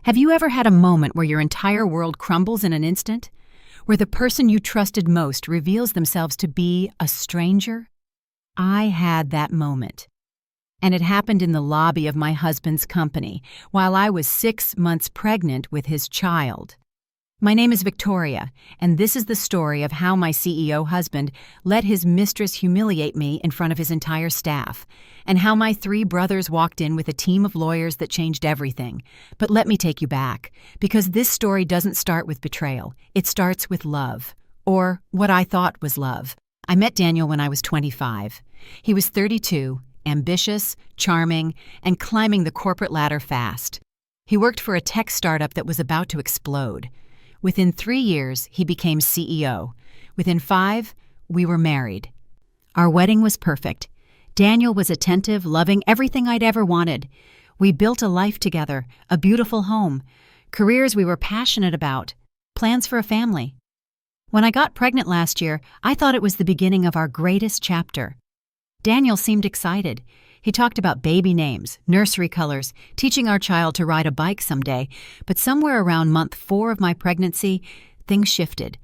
Have you ever had a moment where your entire world crumbles in an instant? Where the person you trusted most reveals themselves to be a stranger? I had that moment. And it happened in the lobby of my husband's company, while I was 6 months pregnant with his child. My name is Victoria, and this is the story of how my CEO husband let his mistress humiliate me in front of his entire staff, and how my 3 brothers walked in with a team of lawyers that changed everything. But let me take you back, because this story doesn't start with betrayal. It starts with love, or what I thought was love. I met Daniel when I was 25. He was 32, ambitious, charming, and climbing the corporate ladder fast. He worked for a tech startup that was about to explode. Within 3 years, he became CEO. Within 5, we were married. Our wedding was perfect. Daniel was attentive, loving, everything I'd ever wanted. We built a life together, a beautiful home, careers we were passionate about, plans for a family. When I got pregnant last year, I thought it was the beginning of our greatest chapter. Daniel seemed excited. He talked about baby names, nursery colors, teaching our child to ride a bike someday, but somewhere around month 4 of my pregnancy, things shifted.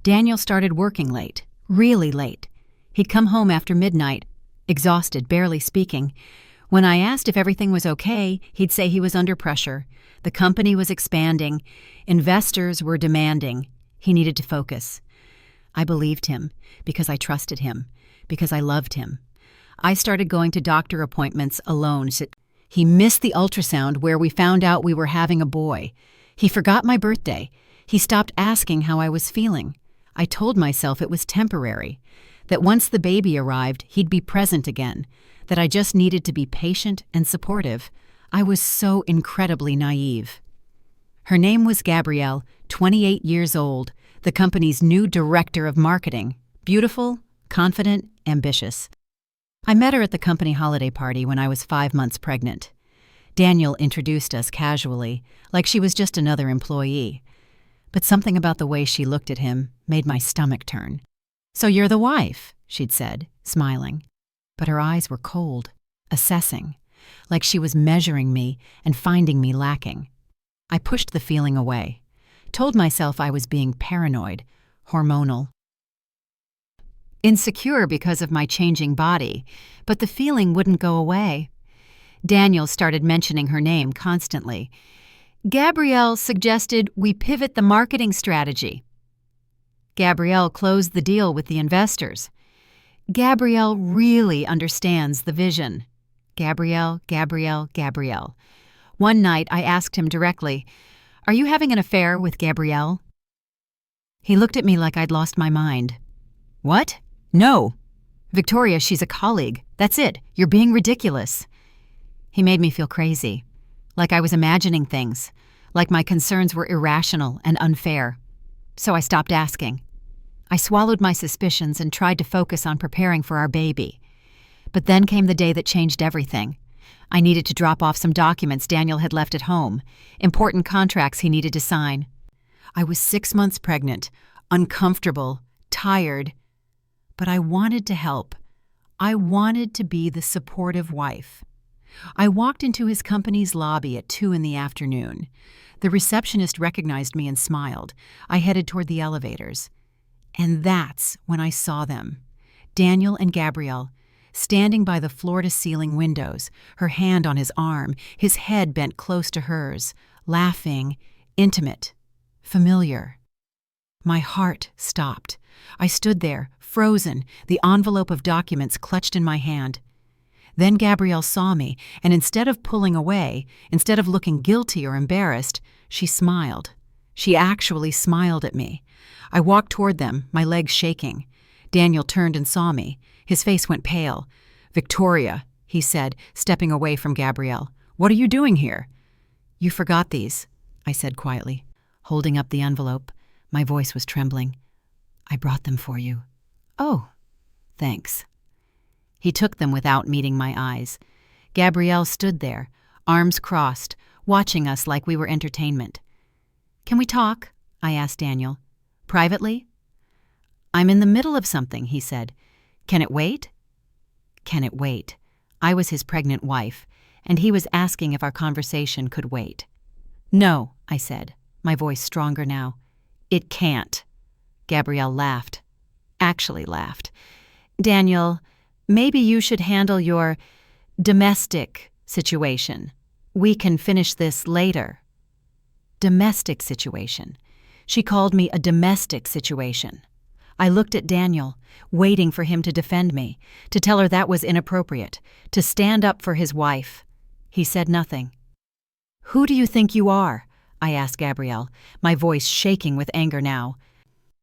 Daniel started working late, really late. He'd come home after midnight, exhausted, barely speaking. When I asked if everything was okay, he'd say he was under pressure. The company was expanding. Investors were demanding. He needed to focus. I believed him because I trusted him, because I loved him. I started going to doctor appointments alone. He missed the ultrasound where we found out we were having a boy. He forgot my birthday. He stopped asking how I was feeling. I told myself it was temporary, that once the baby arrived, he'd be present again, that I just needed to be patient and supportive. I was so incredibly naive. Her name was Gabrielle, 28 years old, the company's new director of marketing, beautiful, confident, ambitious. I met her at the company holiday party when I was 5 months pregnant. Daniel introduced us casually, like she was just another employee. But something about the way she looked at him made my stomach turn. "So you're the wife," she'd said, smiling. But her eyes were cold, assessing, like she was measuring me and finding me lacking. I pushed the feeling away, told myself I was being paranoid, hormonal, insecure because of my changing body, but the feeling wouldn't go away. Daniel started mentioning her name constantly. Gabrielle suggested we pivot the marketing strategy. Gabrielle closed the deal with the investors. Gabrielle really understands the vision. Gabrielle, Gabrielle, Gabrielle. One night I asked him directly, "Are you having an affair with Gabrielle?" He looked at me like I'd lost my mind. "What? No. Victoria, she's a colleague. That's it. You're being ridiculous." He made me feel crazy, like I was imagining things, like my concerns were irrational and unfair. So I stopped asking. I swallowed my suspicions and tried to focus on preparing for our baby. But then came the day that changed everything. I needed to drop off some documents Daniel had left at home, important contracts he needed to sign. I was 6 months pregnant, uncomfortable, tired, but I wanted to help. I wanted to be the supportive wife. I walked into his company's lobby at 2 in the afternoon. The receptionist recognized me and smiled. I headed toward the elevators. And that's when I saw them. Daniel and Gabrielle, standing by the floor-to-ceiling windows, her hand on his arm, his head bent close to hers, laughing, intimate, familiar. My heart stopped. I stood there, frozen, the envelope of documents clutched in my hand. Then Gabrielle saw me, and instead of pulling away, instead of looking guilty or embarrassed, she smiled. She actually smiled at me. I walked toward them, my legs shaking. Daniel turned and saw me. His face went pale. "Victoria," he said, stepping away from Gabrielle. "What are you doing here?" "You forgot these," I said quietly, holding up the envelope. My voice was trembling. "I brought them for you." "Oh, thanks." He took them without meeting my eyes. Gabrielle stood there, arms crossed, watching us like we were entertainment. "Can we talk?" I asked Daniel. "Privately?" "I'm in the middle of something," he said. "Can it wait?" Can it wait? I was his pregnant wife, and he was asking if our conversation could wait. "No," I said, my voice stronger now. "It can't." Gabrielle laughed. Actually laughed. "Daniel, maybe you should handle your domestic situation. We can finish this later." Domestic situation. She called me a domestic situation. I looked at Daniel, waiting for him to defend me, to tell her that was inappropriate, to stand up for his wife. He said nothing. "Who do you think you are?" I asked Gabrielle, my voice shaking with anger now.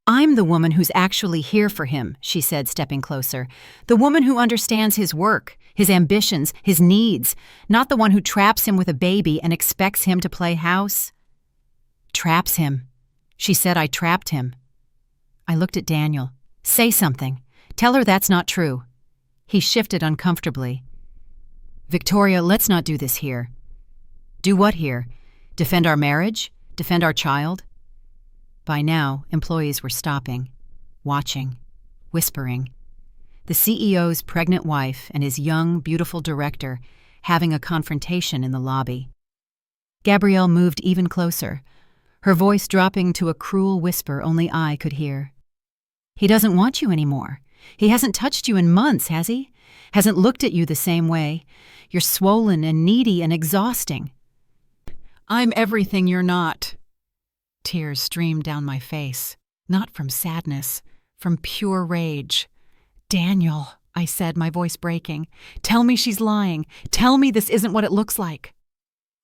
"I'm the woman who's actually here for him," she said, stepping closer. "The woman who understands his work, his ambitions, his needs, not the one who traps him with a baby and expects him to play house." "Traps him." She said I trapped him. I looked at Daniel. "Say something. Tell her that's not true." He shifted uncomfortably. "Victoria, let's not do this here." "Do what here? Defend our marriage? Defend our child?" By now, employees were stopping, watching, whispering. The CEO's pregnant wife and his young, beautiful director having a confrontation in the lobby. Gabrielle moved even closer, her voice dropping to a cruel whisper only I could hear. "He doesn't want you anymore. He hasn't touched you in months, has he? Hasn't looked at you the same way. You're swollen and needy and exhausting." "I'm everything you're not." Tears streamed down my face, not from sadness, from pure rage. "Daniel," I said, my voice breaking, "tell me she's lying. Tell me this isn't what it looks like."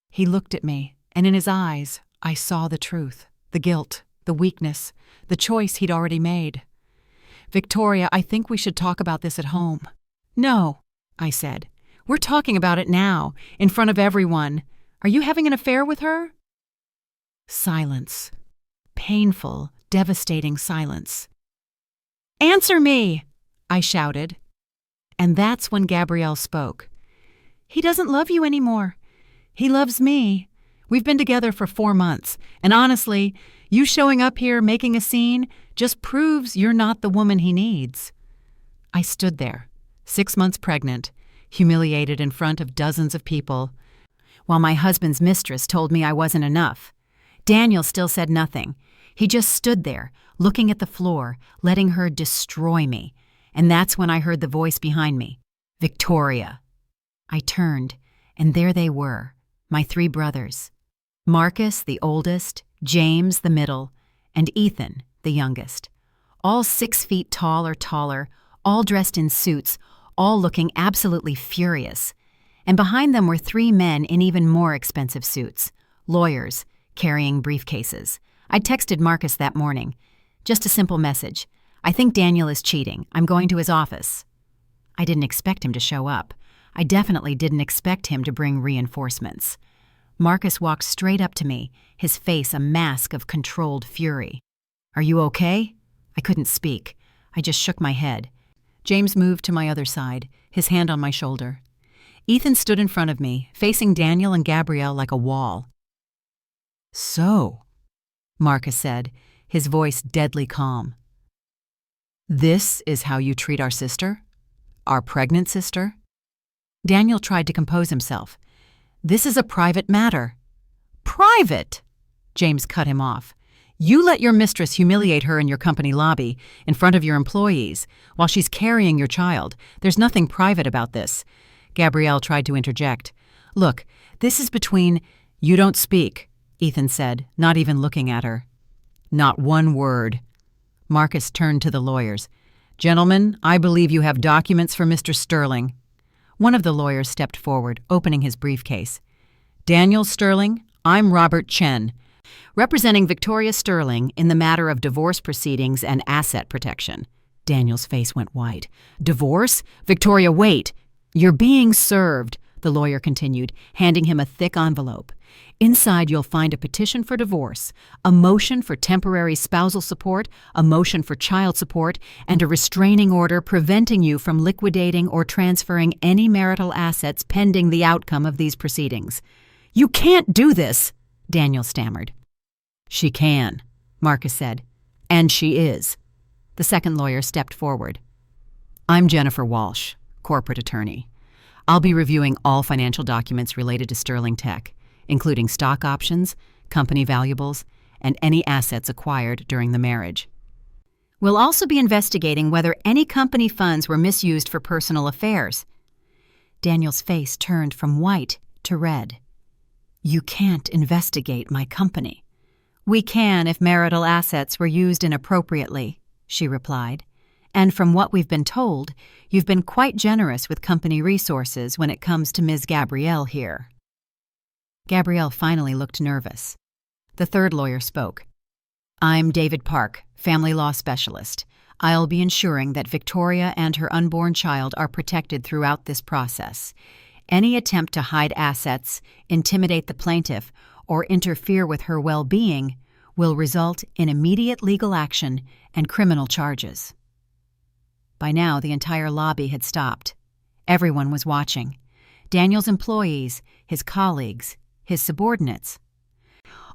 He looked at me, and in his eyes, I saw the truth, the guilt, the weakness, the choice he'd already made. "Victoria, I think we should talk about this at home." "No," I said. "We're talking about it now, in front of everyone. Are you having an affair with her?" Silence. Painful, devastating silence. "Answer me!" I shouted. And that's when Gabrielle spoke. "He doesn't love you anymore. He loves me. We've been together for 4 months, and honestly, you showing up here making a scene just proves you're not the woman he needs." I stood there, 6 months pregnant, humiliated in front of dozens of people, while my husband's mistress told me I wasn't enough. Daniel still said nothing. He just stood there, looking at the floor, letting her destroy me. And that's when I heard the voice behind me. "Victoria." I turned, and there they were, my 3 brothers. Marcus, the oldest, James, the middle, and Ethan, the youngest. All 6 feet tall or taller, all dressed in suits, all looking absolutely furious. And behind them were 3 men in even more expensive suits, lawyers, carrying briefcases. I texted Marcus that morning. Just a simple message. "I think Daniel is cheating. I'm going to his office." I didn't expect him to show up. I definitely didn't expect him to bring reinforcements. Marcus walked straight up to me, his face a mask of controlled fury. "Are you okay?" I couldn't speak. I just shook my head. James moved to my other side, his hand on my shoulder. Ethan stood in front of me, facing Daniel and Gabrielle like a wall. "So," Marcus said, his voice deadly calm. "This is how you treat our sister? Our pregnant sister?" Daniel tried to compose himself. "This is a private matter." "Private?" James cut him off. "You let your mistress humiliate her in your company lobby, in front of your employees, while she's carrying your child. There's nothing private about this." Gabrielle tried to interject. "Look, this is between—" "You don't speak," Ethan said, not even looking at her. "Not one word." Marcus turned to the lawyers. "Gentlemen, I believe you have documents for Mr. Sterling." One of the lawyers stepped forward, opening his briefcase. "Daniel Sterling, I'm Robert Chen, representing Victoria Sterling in the matter of divorce proceedings and asset protection." Daniel's face went white. "Divorce? Victoria, wait! You're being served," the lawyer continued, handing him a thick envelope. "Inside you'll find a petition for divorce, a motion for temporary spousal support, a motion for child support, and a restraining order preventing you from liquidating or transferring any marital assets pending the outcome of these proceedings." "You can't do this," Daniel stammered. "She can," Marcus said. "And she is." The second lawyer stepped forward. "I'm Jennifer Walsh, corporate attorney. I'll be reviewing all financial documents related to Sterling Tech. including stock options, company valuables, and any assets acquired during the marriage. We'll also be investigating whether any company funds were misused for personal affairs. Daniel's face turned from white to red. You can't investigate my company. We can if marital assets were used inappropriately, she replied. And from what we've been told, you've been quite generous with company resources when it comes to Ms. Gabrielle here. Gabrielle finally looked nervous. The third lawyer spoke. I'm David Park, family law specialist. I'll be ensuring that Victoria and her unborn child are protected throughout this process. Any attempt to hide assets, intimidate the plaintiff, or interfere with her well-being will result in immediate legal action and criminal charges. By now, the entire lobby had stopped. Everyone was watching. Daniel's employees, his colleagues, his subordinates,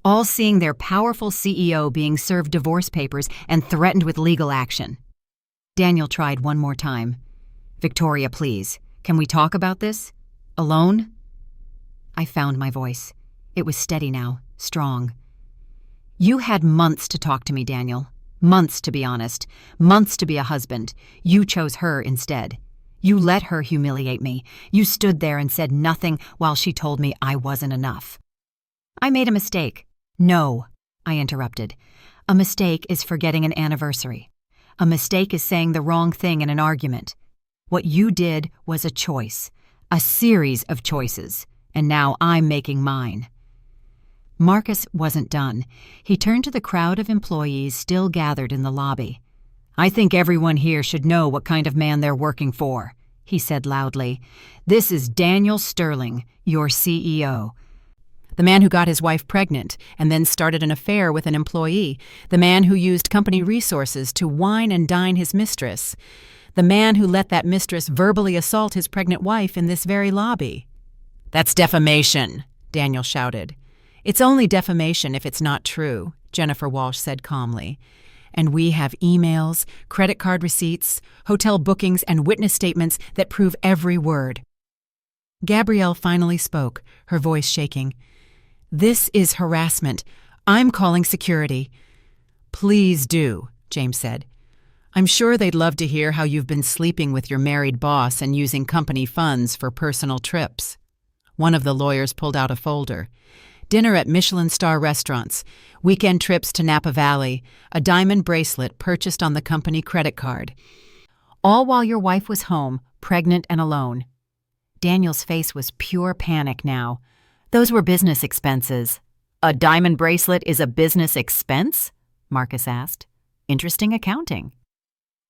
all seeing their powerful CEO being served divorce papers and threatened with legal action. Daniel tried one more time. Victoria, please, can we talk about this? Alone? I found my voice. It was steady now, strong. You had months to talk to me, Daniel. Months, to be honest. Months to be a husband. You chose her instead. You let her humiliate me. You stood there and said nothing while she told me I wasn't enough. I made a mistake. No, I interrupted. A mistake is forgetting an anniversary. A mistake is saying the wrong thing in an argument. What you did was a choice, a series of choices, and now I'm making mine. Marcus wasn't done. He turned to the crowd of employees still gathered in the lobby. I think everyone here should know what kind of man they're working for, he said loudly. This is Daniel Sterling, your CEO. The man who got his wife pregnant and then started an affair with an employee. The man who used company resources to wine and dine his mistress. The man who let that mistress verbally assault his pregnant wife in this very lobby. That's defamation, Daniel shouted. It's only defamation if it's not true, Jennifer Walsh said calmly. And we have emails, credit card receipts, hotel bookings, and witness statements that prove every word. Gabrielle finally spoke, her voice shaking. This is harassment. I'm calling security. Please do, James said. I'm sure they'd love to hear how you've been sleeping with your married boss and using company funds for personal trips. One of the lawyers pulled out a folder. Dinner at Michelin star restaurants, weekend trips to Napa Valley, a diamond bracelet purchased on the company credit card. All while your wife was home, pregnant and alone. Daniel's face was pure panic now. Those were business expenses. A diamond bracelet is a business expense? Marcus asked. Interesting accounting.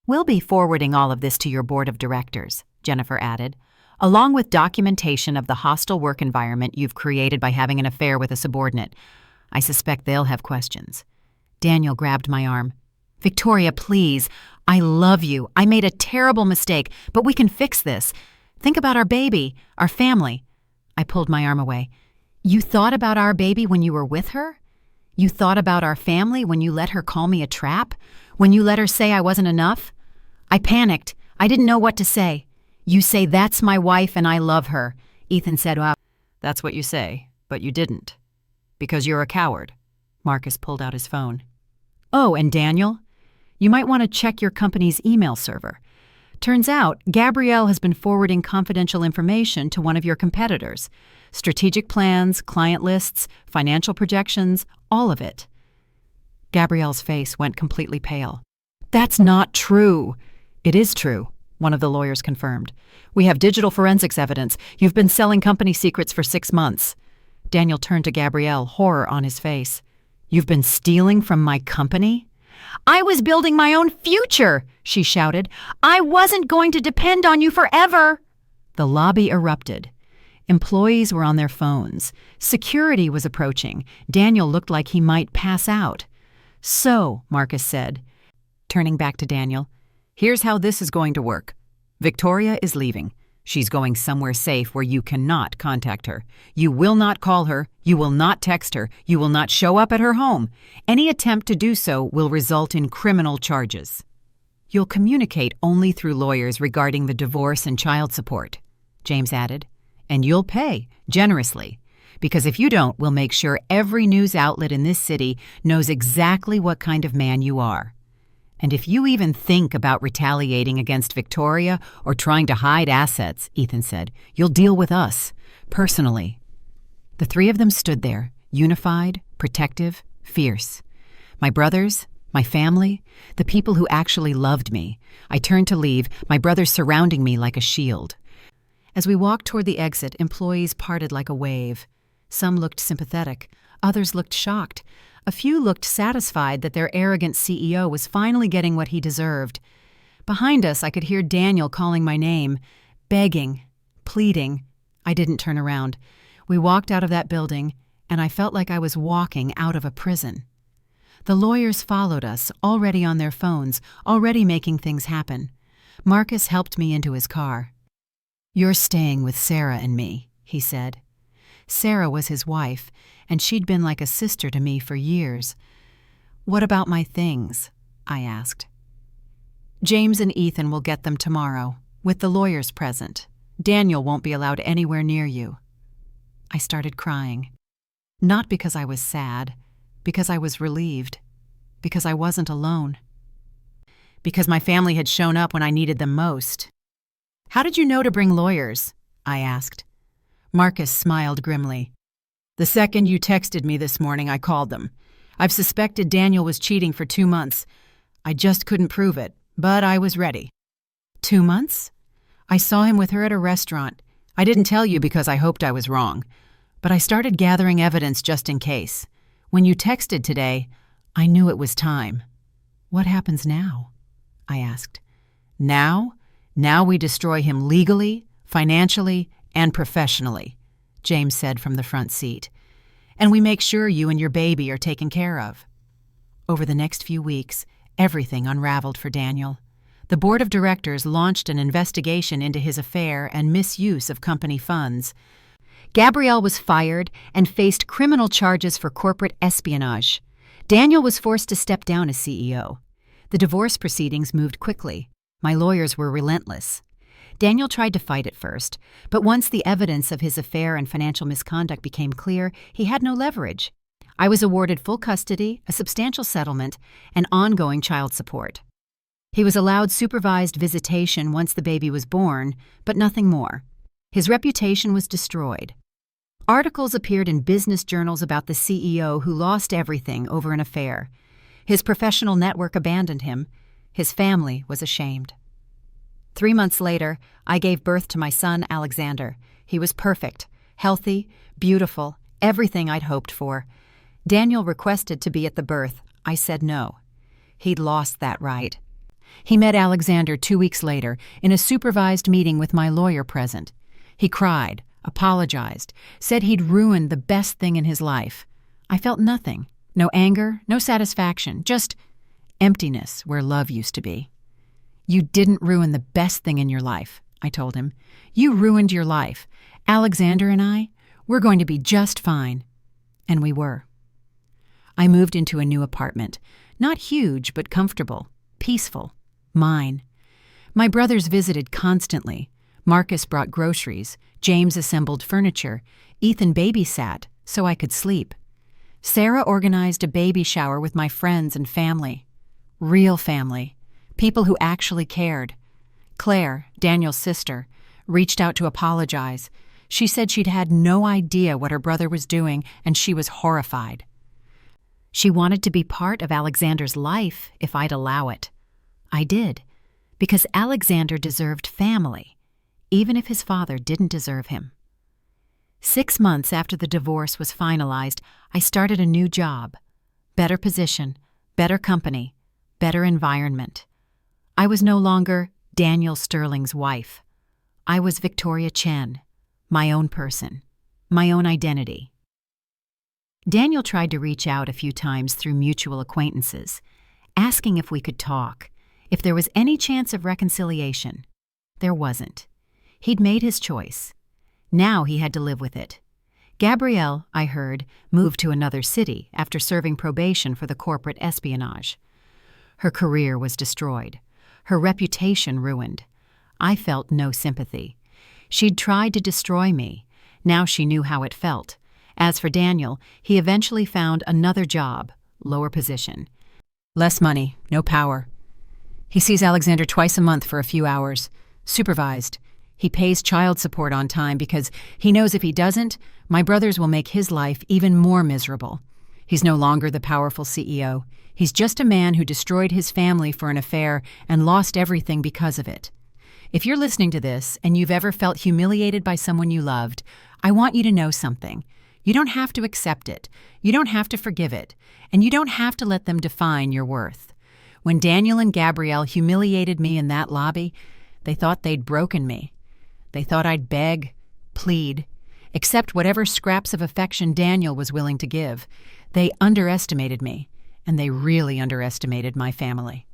We'll be forwarding all of this to your board of directors, Jennifer added, along with documentation of the hostile work environment you've created by having an affair with a subordinate. I suspect they'll have questions. Daniel grabbed my arm. Victoria, please. I love you. I made a terrible mistake, but we can fix this. Think about our baby, our family. I pulled my arm away. You thought about our baby when you were with her? You thought about our family when you let her call me a trap? When you let her say I wasn't enough? I panicked. I didn't know what to say. You say that's my wife and I love her. Ethan said, well, that's what you say, but you didn't. Because you're a coward. Marcus pulled out his phone. Oh, and Daniel, you might want to check your company's email server. Turns out, Gabrielle has been forwarding confidential information to one of your competitors. Strategic plans, client lists, financial projections, all of it. Gabrielle's face went completely pale. That's not true. It is true, one of the lawyers confirmed. We have digital forensics evidence. You've been selling company secrets for 6 months. Daniel turned to Gabrielle, horror on his face. You've been stealing from my company? I was building my own future, she shouted. I wasn't going to depend on you forever. The lobby erupted. Employees were on their phones. Security was approaching. Daniel looked like he might pass out. So, Marcus said, turning back to Daniel, here's how this is going to work. Victoria is leaving. She's going somewhere safe where you cannot contact her. You will not call her. You will not text her. You will not show up at her home. Any attempt to do so will result in criminal charges. You'll communicate only through lawyers regarding the divorce and child support, James added. And you'll pay, generously, Because if you don't, we'll make sure every news outlet in this city knows exactly what kind of man you are. And if you even think about retaliating against Victoria or trying to hide assets," Ethan said, "you'll deal with us, personally." The three of them stood there, unified, protective, fierce. My brothers, my family, the people who actually loved me. I turned to leave, my brothers surrounding me like a shield. As we walked toward the exit, employees parted like a wave. Some looked sympathetic, others looked shocked. A few looked satisfied that their arrogant CEO was finally getting what he deserved. Behind us, I could hear Daniel calling my name, begging, pleading. I didn't turn around. We walked out of that building, and I felt like I was walking out of a prison. The lawyers followed us, already on their phones, already making things happen. Marcus helped me into his car. "You're staying with Sarah and me," he said. Sarah was his wife, and she'd been like a sister to me for years. "What about my things?" I asked. "James and Ethan will get them tomorrow, with the lawyers present. Daniel won't be allowed anywhere near you." I started crying. Not because I was sad, because I was relieved, because I wasn't alone. Because my family had shown up when I needed them most. "How did you know to bring lawyers?" I asked. Marcus smiled grimly. "The second you texted me this morning, I called them. I've suspected Daniel was cheating for 2 months. I just couldn't prove it, but I was ready." 2 months? I saw him with her at a restaurant. I didn't tell you because I hoped I was wrong. But I started gathering evidence just in case. When you texted today, I knew it was time. "What happens now?" I asked. Now we destroy him legally, financially, and professionally," James said from the front seat. "And we make sure you and your baby are taken care of." Over the next few weeks, everything unraveled for Daniel. The board of directors launched an investigation into his affair and misuse of company funds. Gabrielle was fired and faced criminal charges for corporate espionage. Daniel was forced to step down as CEO. The divorce proceedings moved quickly. My lawyers were relentless. Daniel tried to fight at first, but once the evidence of his affair and financial misconduct became clear, he had no leverage. I was awarded full custody, a substantial settlement, and ongoing child support. He was allowed supervised visitation once the baby was born, but nothing more. His reputation was destroyed. Articles appeared in business journals about the CEO who lost everything over an affair. His professional network abandoned him. His family was ashamed. 3 months later, I gave birth to my son, Alexander. He was perfect, healthy, beautiful, everything I'd hoped for. Daniel requested to be at the birth. I said no. He'd lost that right. He met Alexander 2 weeks later in a supervised meeting with my lawyer present. He cried, apologized, said he'd ruined the best thing in his life. I felt nothing. No anger, no satisfaction, just emptiness where love used to be. "You didn't ruin the best thing in your life," I told him. "You ruined your life. Alexander and I, we're going to be just fine." And we were. I moved into a new apartment. Not huge, but comfortable, peaceful, mine. My brothers visited constantly. Marcus brought groceries. James assembled furniture. Ethan babysat so I could sleep. Sarah organized a baby shower with my friends and family. Real family. People who actually cared. Claire, Daniel's sister, reached out to apologize. She said she'd had no idea what her brother was doing, and she was horrified. She wanted to be part of Alexander's life if I'd allow it. I did, because Alexander deserved family, even if his father didn't deserve him. 6 months after the divorce was finalized, I started a new job. Better position, better company, better environment. I was no longer Daniel Sterling's wife. I was Victoria Chen, my own person, my own identity. Daniel tried to reach out a few times through mutual acquaintances, asking if we could talk, if there was any chance of reconciliation. There wasn't. He'd made his choice. Now he had to live with it. Gabrielle, I heard, moved to another city after serving probation for the corporate espionage. Her career was destroyed. Her reputation ruined. I felt no sympathy. She'd tried to destroy me. Now she knew how it felt. As for Daniel, he eventually found another job, lower position. Less money, no power. He sees Alexander twice a month for a few hours, supervised. He pays child support on time because he knows if he doesn't, my brothers will make his life even more miserable. He's no longer the powerful CEO. He's just a man who destroyed his family for an affair and lost everything because of it. If you're listening to this and you've ever felt humiliated by someone you loved, I want you to know something. You don't have to accept it. You don't have to forgive it. And you don't have to let them define your worth. When Daniel and Gabrielle humiliated me in that lobby, they thought they'd broken me. They thought I'd beg, plead, accept whatever scraps of affection Daniel was willing to give. They underestimated me, and they really underestimated my family.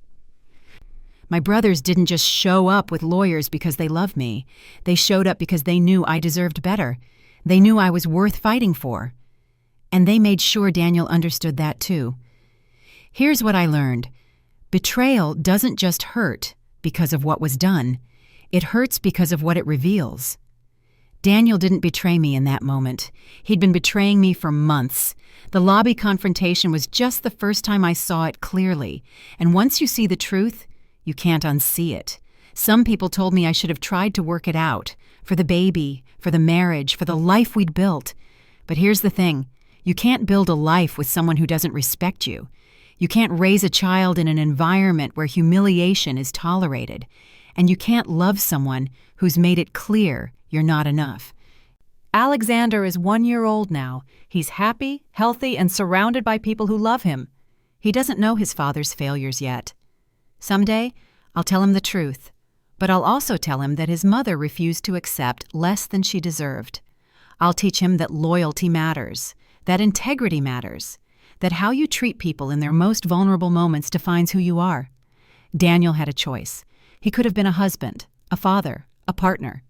My brothers didn't just show up with lawyers because they loved me. They showed up because they knew I deserved better. They knew I was worth fighting for. And they made sure Daniel understood that too. Here's what I learned. Betrayal doesn't just hurt because of what was done. It hurts because of what it reveals. Daniel didn't betray me in that moment. He'd been betraying me for months. The lobby confrontation was just the first time I saw it clearly. And once you see the truth, you can't unsee it. Some people told me I should have tried to work it out. For the baby, for the marriage, for the life we'd built. But here's the thing. You can't build a life with someone who doesn't respect you. You can't raise a child in an environment where humiliation is tolerated. And you can't love someone who's made it clear you're not enough. Alexander is 1 year old now. He's happy, healthy, and surrounded by people who love him. He doesn't know his father's failures yet. Someday, I'll tell him the truth. But I'll also tell him that his mother refused to accept less than she deserved. I'll teach him that loyalty matters, that integrity matters, that how you treat people in their most vulnerable moments defines who you are. Daniel had a choice. He could have been a husband, a father, a partner.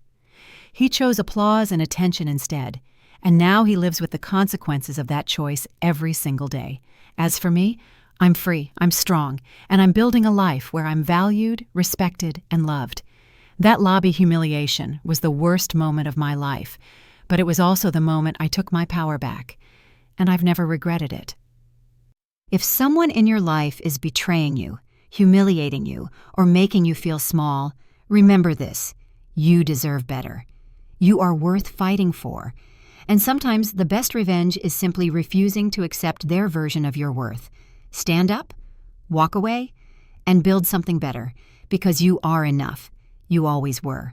He chose applause and attention instead, and now he lives with the consequences of that choice every single day. As for me, I'm free, I'm strong, and I'm building a life where I'm valued, respected, and loved. That lobby humiliation was the worst moment of my life, but it was also the moment I took my power back, and I've never regretted it. If someone in your life is betraying you, humiliating you, or making you feel small, remember this: you deserve better. You are worth fighting for. And sometimes the best revenge is simply refusing to accept their version of your worth. Stand up, walk away, and build something better, because you are enough. You always were.